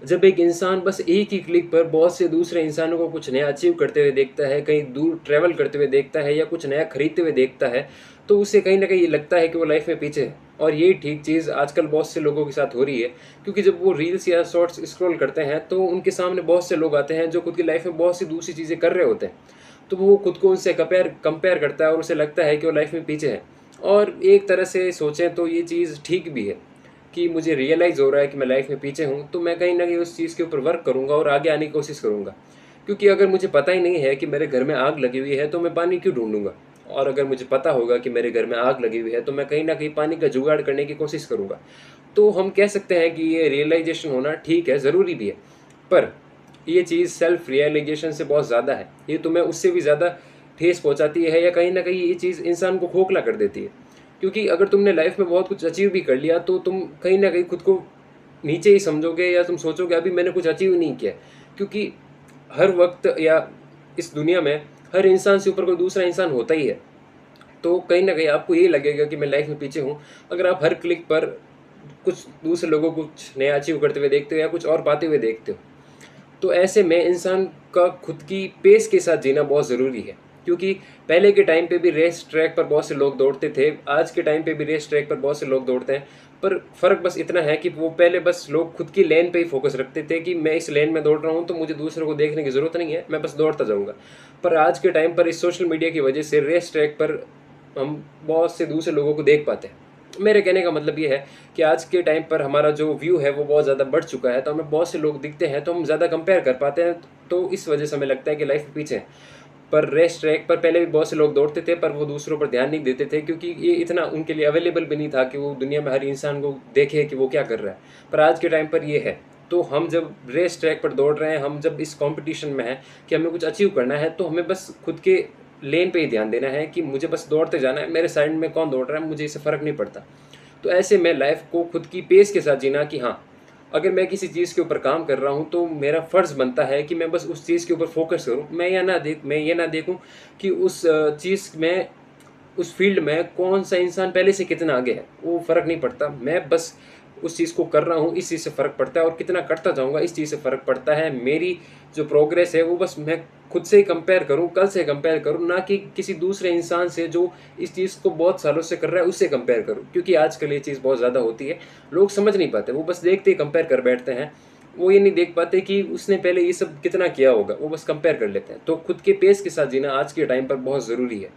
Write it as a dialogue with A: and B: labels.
A: जब एक इंसान बस एक ही क्लिक पर बहुत से दूसरे इंसानों को कुछ नया अचीव करते हुए देखता है, कहीं दूर ट्रैवल करते हुए देखता है या कुछ नया खरीदते हुए देखता है, तो उसे कहीं न कहीं ये लगता है कि वो लाइफ़ में पीछे है। और यही ठीक चीज़ आजकल बहुत से लोगों के साथ हो रही है, क्योंकि जब वो रील्स या शॉर्ट्स स्क्रॉल करते हैं, तो उनके सामने बहुत से लोग आते हैं जो खुद की लाइफ़ में बहुत सी दूसरी चीज़ें कर रहे होते हैं। तो वो खुद को उनसे कंपेयर कंपेयर करता है और उसे लगता है कि वो लाइफ़ में पीछे है। और एक तरह से सोचें तो ये चीज़ ठीक भी है। कि मुझे रियलाइज़ हो रहा है कि मैं लाइफ़ में पीछे हूँ, तो मैं कहीं न कहीं उस चीज़ के ऊपर वर्क करूँगा और आगे आने की कोशिश करूँगा। क्योंकि अगर मुझे पता ही नहीं है कि मेरे घर में आग लगी हुई है, तो मैं पानी क्यों ढूँढूँगा? और अगर मुझे पता होगा कि मेरे घर में आग लगी हुई है, तो मैं कहीं न कहीं पानी का जुगाड़ करने की कोशिश करूँगा। तो हम कह सकते हैं कि ये रियलाइज़ेशन होना ठीक है, ज़रूरी भी है। पर ये चीज़ सेल्फ रियलाइज़ेशन से बहुत ज़्यादा है। ये तुम्हें उससे भी ज़्यादा ठेस पहुँचाती है या कहीं न कहीं ये चीज़ इंसान को खोखला कर देती है। क्योंकि अगर तुमने लाइफ़ में बहुत कुछ अचीव भी कर लिया, तो तुम कहीं न कहीं खुद को नीचे ही समझोगे या तुम सोचोगे अभी मैंने कुछ अचीव नहीं किया है। क्योंकि हर वक़्त या इस दुनिया में हर इंसान से ऊपर कोई दूसरा इंसान होता ही है। तो कहीं न कहीं आपको ये लगेगा कि मैं लाइफ़ में पीछे हूँ, अगर आप हर क्लिक पर कुछ दूसरे लोगों को कुछ नया अचीव करते हुए देखते हो या कुछ और पाते हुए देखते हो। तो ऐसे में इंसान का खुद की पेस के साथ जीना बहुत ज़रूरी है। क्योंकि पहले के टाइम पे भी रेस ट्रैक पर बहुत से लोग दौड़ते थे, आज के टाइम पे भी रेस ट्रैक पर बहुत से लोग दौड़ते हैं। पर फ़र्क बस इतना है कि वो पहले बस लोग खुद की लेन पे ही फ़ोकस रखते थे कि मैं इस लेन में दौड़ रहा हूँ, तो मुझे दूसरों को देखने की ज़रूरत नहीं है, मैं बस दौड़ता जाऊँगा। पर आज के टाइम पर इस सोशल मीडिया की वजह से रेस ट्रैक पर हम बहुत से दूसरे लोगों को देख पाते हैं। मेरे कहने का मतलब ये है कि आज के टाइम पर हमारा जो व्यू है वो बहुत ज़्यादा बढ़ चुका है, तो हमें बहुत से लोग दिखते हैं, तो हम ज़्यादा कंपेयर कर पाते हैं, तो इस वजह से हमें लगता है कि लाइफ में पीछे हैं। पर रेस ट्रैक पर पहले भी बहुत से लोग दौड़ते थे, पर वो दूसरों पर ध्यान नहीं देते थे, क्योंकि ये इतना उनके लिए अवेलेबल भी नहीं था कि वो दुनिया में हर इंसान को देखे कि वो क्या कर रहा है। पर आज के टाइम पर ये है। तो हम जब रेस ट्रैक पर दौड़ रहे हैं, हम जब इस कॉम्पिटिशन में हैं कि हमें कुछ अचीव करना है, तो हमें बस खुद के लेन पे ही ध्यान देना है कि मुझे बस दौड़ते जाना है, मेरे साइड में कौन दौड़ रहा है मुझे इससे फ़र्क नहीं पड़ता। तो ऐसे में लाइफ को खुद की पेस के साथ जीना कि हाँ, अगर मैं किसी चीज़ के ऊपर काम कर रहा हूँ, तो मेरा फ़र्ज़ बनता है कि मैं बस उस चीज़ के ऊपर फ़ोकस करूँ। मैं ये ना देखूँ कि उस चीज़ में, उस फ़ील्ड में कौन-सा इंसान पहले से कितना आगे है, वो फ़र्क नहीं पड़ता। मैं बस उस चीज़ को कर रहा हूँ, इस चीज़ से फ़र्क पड़ता है, और कितना करता जाऊँगा इस चीज़ से फ़र्क पड़ता है। मेरी जो प्रोग्रेस है वो बस मैं खुद से ही कंपेयर करूँ, कल से कंपेयर करूँ, ना कि किसी दूसरे इंसान से जो इस चीज़ को बहुत सालों से कर रहा है उससे कंपेयर करूँ। क्योंकि आजकल ये चीज़ बहुत ज़्यादा होती है, लोग समझ नहीं पाते, वो बस देखते ही कंपेयर कर बैठते हैं। वो ये नहीं देख पाते कि उसने पहले ये सब कितना किया होगा, वो बस कंपेयर कर लेते हैं। तो खुद के पेस के साथ जीना आज के टाइम पर बहुत ज़रूरी है।